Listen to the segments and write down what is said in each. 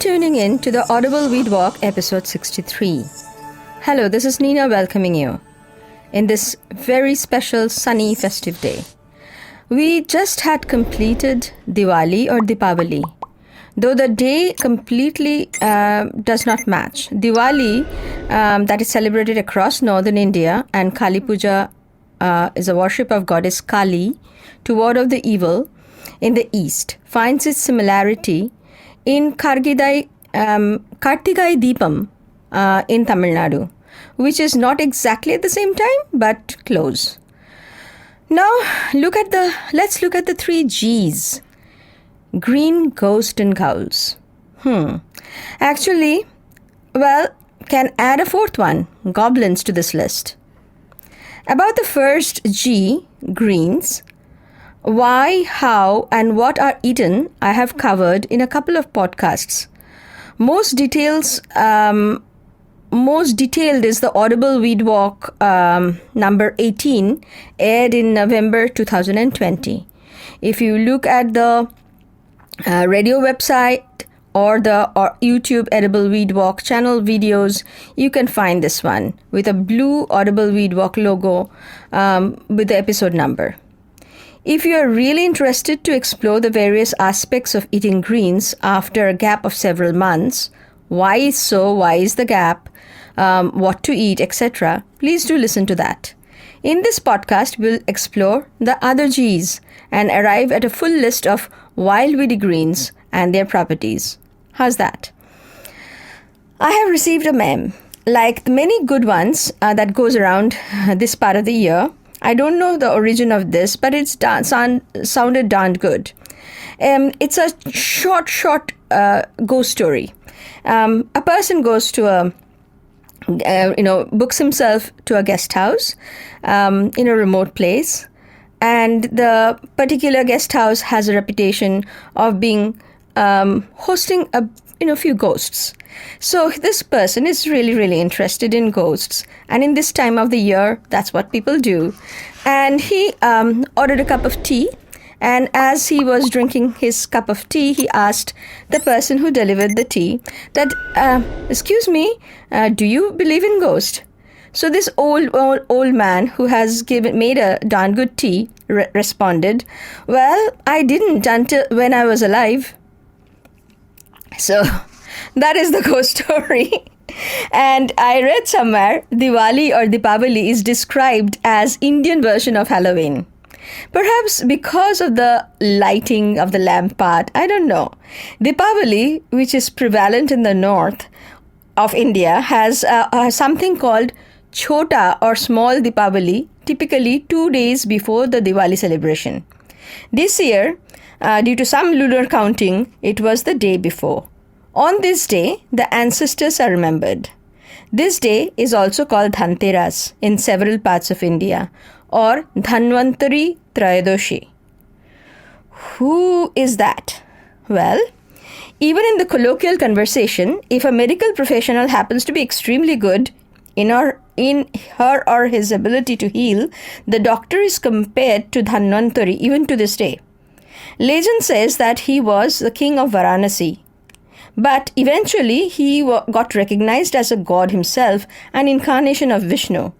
tuning in to the Audible Weed Walk episode 63. Hello, this is Nina welcoming you in this very special sunny festive day. We just had completed Diwali or Deepavali, though the day completely does not match. Diwali, that is celebrated across northern India, and Kali Puja is a worship of goddess Kali to ward off the evil in the east, finds its similarity in Kartigai Deepam in Tamil Nadu, which is not exactly at the same time but close. Now let's look at the three G's: green, ghost, and ghouls. Actually, can add a fourth one, goblins, to this list. About the first G, greens, why, how, and what are eaten, I have covered in a couple of podcasts. Most detailed is the Audible Weed Walk number 18, aired in November 2020. If you look at the radio website or YouTube Edible Weed Walk channel videos, you can find this one with a blue Audible Weed Walk logo with the episode number. If you are really interested to explore the various aspects of eating greens after a gap of several months, why is so, why is the gap, what to eat, etc., please do listen to that. In this podcast, we'll explore the other G's and arrive at a full list of wild weedy greens and their properties. How's that? I have received a meme. Like many good ones that goes around this part of the year, I don't know the origin of this, but it's sounded darn good. It's a short ghost story. A person goes to books himself to a guest house in a remote place, and the particular guest house has a reputation of being hosting a few ghosts. So this person is really interested in ghosts, and in this time of the year, that's what people do. And he ordered a cup of tea, and as he was drinking his cup of tea, he asked the person who delivered the tea that, excuse me, do you believe in ghosts? So this old man who has made a darn good tea responded, well, I didn't until when I was alive. So that is the ghost story. And I read somewhere Diwali or Deepavali is described as Indian version of Halloween. Perhaps because of the lighting of the lamp part, I don't know. Deepavali, which is prevalent in the north of India, has something called chhota or small Deepavali, typically 2 days before the Diwali celebration. This year, due to some lunar counting, it was the day before. On this day, the ancestors are remembered. This day is also called Dhanteras in several parts of India, or Dhanvantari Trayodoshi. Who is that? Well, even in the colloquial conversation, if a medical professional happens to be extremely good in her or his ability to heal, the doctor is compared to Dhanvantari even to this day. Legend says that he was the king of Varanasi. But eventually he got recognized as a god himself, an incarnation of Vishnu,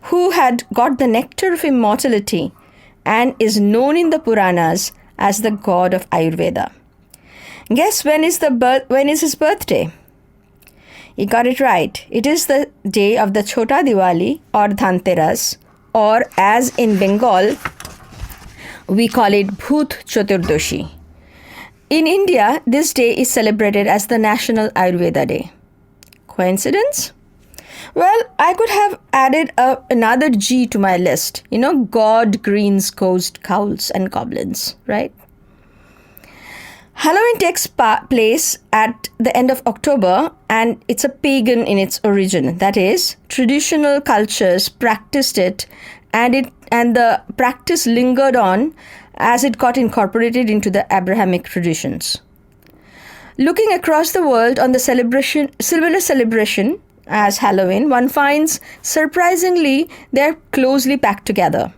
who had got the nectar of immortality and is known in the Puranas as the god of Ayurveda. Guess when is his birthday? You got it right. It is the day of the Chota Diwali or Dhanteras, or as in Bengal, we call it bhoot choturdoshi. In India, this day is celebrated as the National Ayurveda Day. Coincidence? Well, I could have added another G to my list. God, greens, ghost, ghouls, and goblins, right? Halloween takes place at the end of October, and it's a pagan in its origin. That is, traditional cultures practiced it, and the practice lingered on as it got incorporated into the Abrahamic traditions. Looking across the world on the similar celebration as Halloween, one finds, surprisingly, they're closely packed together.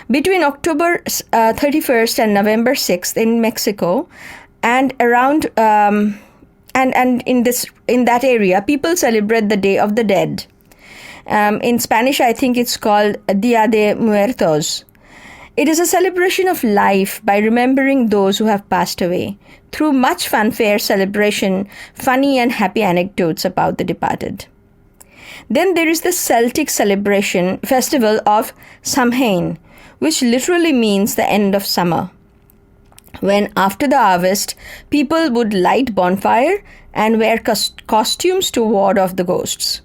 Between October 31st and November 6th in Mexico, and and in that area, people celebrate the Day of the Dead. In Spanish, I think it's called Dia de Muertos. It is a celebration of life by remembering those who have passed away through much fanfare, celebration, funny and happy anecdotes about the departed. Then there is the Celtic celebration festival of Samhain, which literally means the end of summer, when after the harvest, people would light bonfire and wear costumes to ward off the ghosts.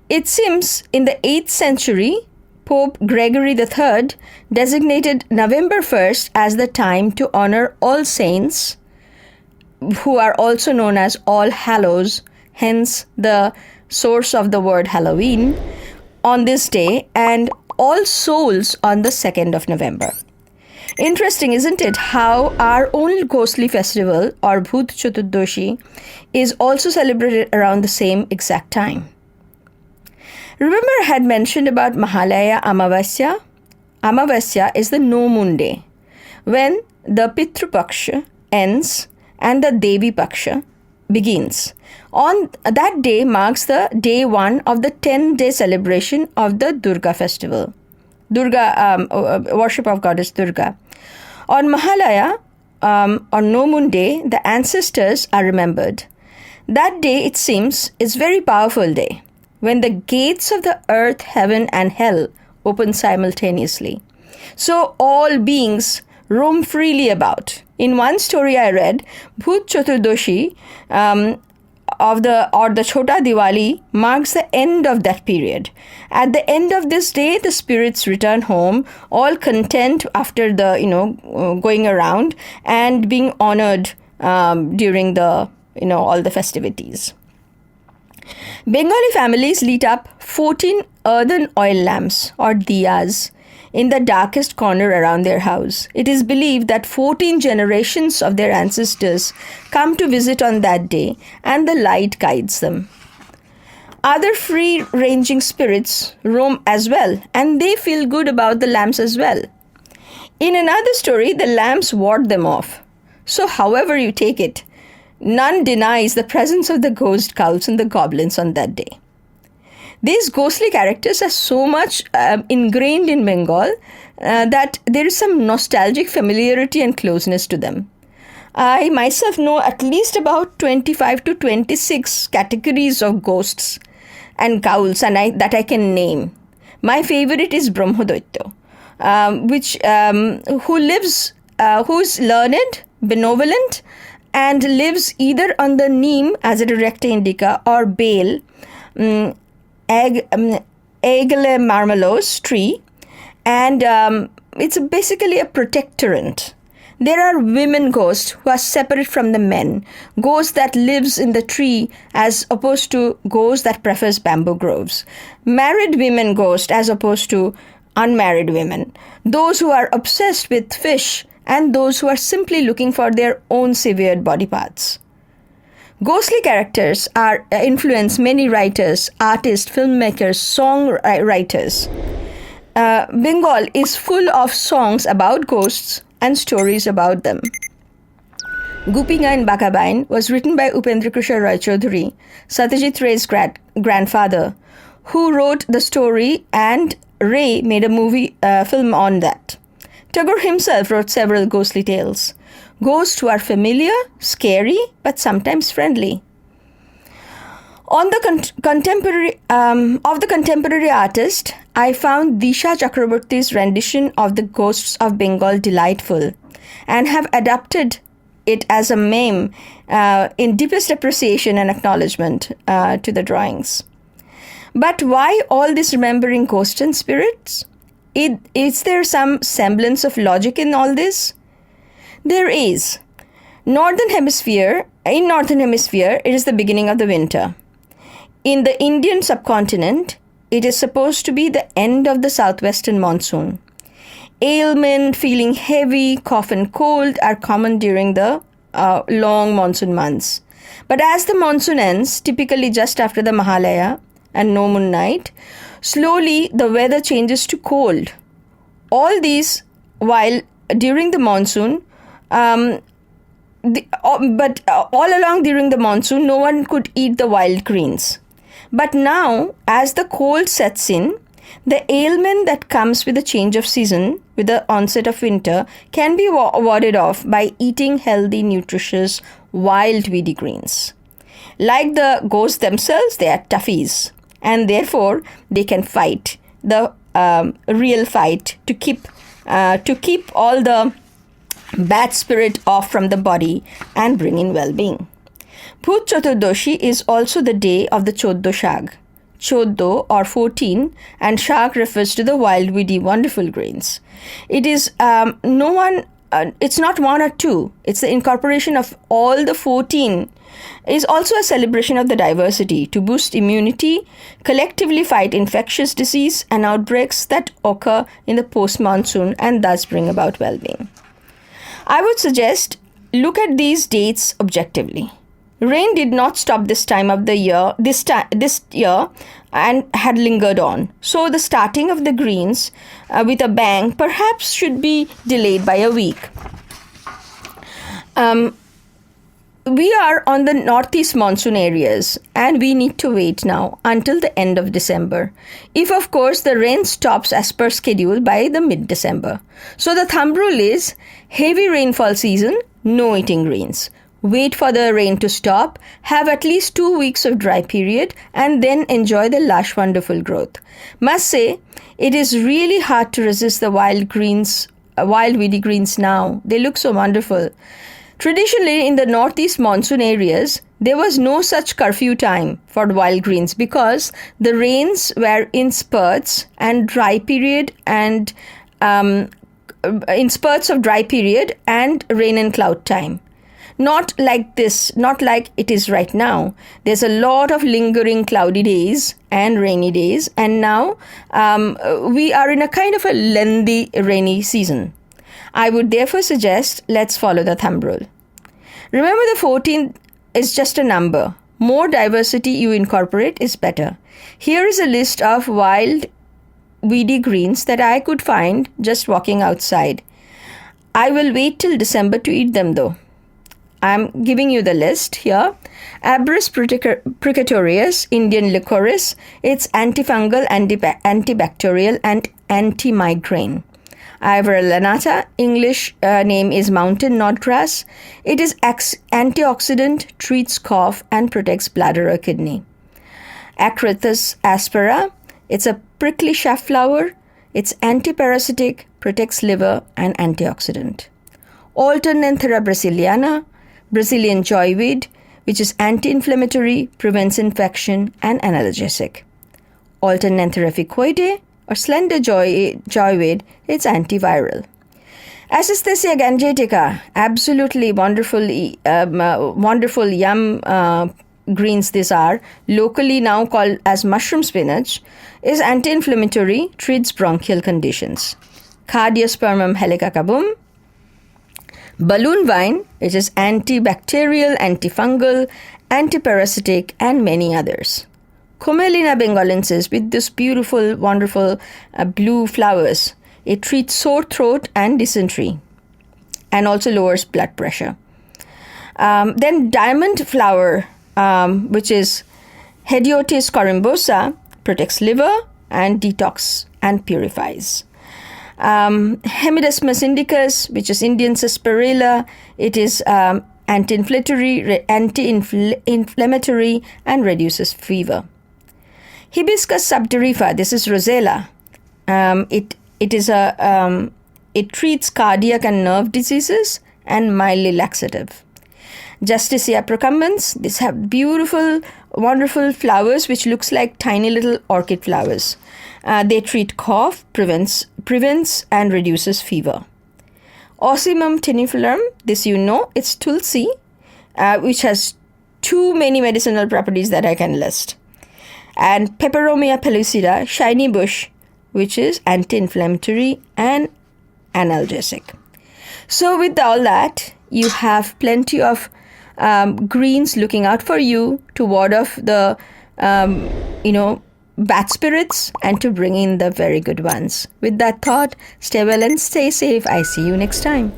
It seems in the 8th century, Pope Gregory III designated November 1st as the time to honor All Saints, who are also known as All Hallows, hence the source of the word Halloween, on this day, and All Souls on the 2nd of November. Interesting, isn't it, how our own ghostly festival, or bhoot choturdoshi, is also celebrated around the same exact time. Remember I had mentioned about Mahalaya Amavasya? Amavasya is the no moon day, when the Pitru Paksha ends and the Devi Paksha begins. On that day marks the day 1 of the 10-day celebration of the Durga festival. Worship of goddess Durga. On Mahalaya, on no moon day, the ancestors are remembered. That day, it seems, is very powerful day, when the gates of the earth, heaven and hell open simultaneously. So all beings roam freely about. In one story I read, Bhoot Choturdoshi or the Chhota Diwali marks the end of that period. At the end of this day, the spirits return home, all content after the going around and being honored during the all the festivities. Bengali families lit up 14 earthen oil lamps or diyas in the darkest corner around their house. It is believed that 14 generations of their ancestors come to visit on that day, and the light guides them. Other free-ranging spirits roam as well, and they feel good about the lamps as well. In another story, the lamps ward them off. So however you take it, none denies the presence of the ghost cults and the goblins on that day. These ghostly characters are so much ingrained in Bengal that there is some nostalgic familiarity and closeness to them. I myself know at least about 25 to 26 categories of ghosts and ghouls that I can name. My favorite is Brahmadoitya, who is learned, benevolent, and lives either on the neem as a directa indica or bale, Aegle marmelos tree, and it's basically a protectorant. There are women ghosts who are separate from the men, ghosts that lives in the tree as opposed to ghosts that prefers bamboo groves, married women ghosts as opposed to unmarried women, those who are obsessed with fish, and those who are simply looking for their own severed body parts. Ghostly characters influence many writers, artists, filmmakers, songwriters. Bengal is full of songs about ghosts and stories about them. Gupinga in Bakabain was written by Upendra Krishna Roy Chaudhary, Satyajit Ray's grandfather, who wrote the story, and Ray made a film on that. Tagore himself wrote several ghostly tales. Ghosts who are familiar, scary, but sometimes friendly. Of the contemporary artist, I found Disha Chakraborty's rendition of the Ghosts of Bengal delightful, and have adapted it as a meme in deepest appreciation and acknowledgement to the drawings. But why all this remembering ghosts and spirits? Is there some semblance of logic in all this? There is. In Northern Hemisphere, it is the beginning of the winter. In the Indian subcontinent, it is supposed to be the end of the southwestern monsoon. Ailment, feeling heavy, cough and cold are common during the long monsoon months. But as the monsoon ends, typically just after the Mahalaya and no moon night, slowly the weather changes to cold. All these while during the monsoon, all along during the monsoon, no one could eat the wild greens. But now, as the cold sets in, the ailment that comes with the change of season, with the onset of winter, can be warded off by eating healthy, nutritious, wild weedy greens. Like the ghosts themselves, they are toughies, and therefore they can fight the real fight to keep all the bad spirit off from the body and bring in well-being. Bhoot choturdoshi is also the day of the choddo shag. Choddo or 14 and shag refers to the wild weedy wonderful grains. It is it's not one or two. It's the incorporation of all the 14. It is also a celebration of the diversity to boost immunity, collectively fight infectious disease and outbreaks that occur in the post-monsoon and thus bring about well-being. I would suggest look at these dates objectively. Rain did not stop this time of the year, this year, and had lingered on. So the starting of the greens with a bang perhaps should be delayed by a week. We are on the northeast monsoon areas and we need to wait now until the end of December. If of course the rain stops as per schedule by the mid-December. So the thumb rule is heavy rainfall season, no eating greens. Wait for the rain to stop, have at least 2 weeks of dry period and then enjoy the lush wonderful growth. Must say, it is really hard to resist the wild weedy greens now. They look so wonderful. Traditionally, in the northeast monsoon areas, there was no such curfew time for wild greens because the rains were in spurts and dry period and in spurts of dry period and rain and cloud time. Not like this, not like it is right now. There's a lot of lingering cloudy days and rainy days, and now we are in a kind of a lengthy rainy season. I would therefore suggest let's follow the thumb rule. Remember, the 14 is just a number. More diversity you incorporate is better. Here is a list of wild weedy greens that I could find just walking outside. I will wait till December to eat them though. I'm giving you the list here. Abrus precatorius, Indian licorice. It's antifungal, antibacterial and anti-migraine. Ivory lanata, English name is mountain knotgrass. It is antioxidant, treats cough and protects bladder or kidney. Acrithis aspera, it's a prickly shaft flower. It's antiparasitic, protects liver and antioxidant. Alternanthera brasiliana, Brazilian joyweed, which is anti-inflammatory, prevents infection and analgesic. Alternanthera ficoide, or slender joyweed, it's antiviral. Acisthesia gangetica, absolutely wonderful yum greens these are, locally now called as mushroom spinach, is anti-inflammatory, treats bronchial conditions. Cardiospermum helicacabum, balloon vine, which is antibacterial, antifungal, antiparasitic, and many others. Commelina bengalensis, with this beautiful, wonderful blue flowers. It treats sore throat and dysentery and also lowers blood pressure. Then diamond flower, which is Hediotis corymbosa, protects liver and detox and purifies. Hemidesmus indicus, which is Indian sarsaparilla, it is anti-inflammatory and reduces fever. Hibiscus subterifa, this is rosella. It treats cardiac and nerve diseases and mildly laxative. Justicia procumbens, these have beautiful, wonderful flowers which looks like tiny little orchid flowers. They treat cough, prevents and reduces fever. Ocimum tinifilum, this you know, it's tulsi, which has too many medicinal properties that I can list. And Peperomia pellucida, shiny bush, which is anti-inflammatory and analgesic. So with all that, you have plenty of greens looking out for you to ward off the, bad spirits and to bring in the very good ones. With that thought, stay well and stay safe. I see you next time.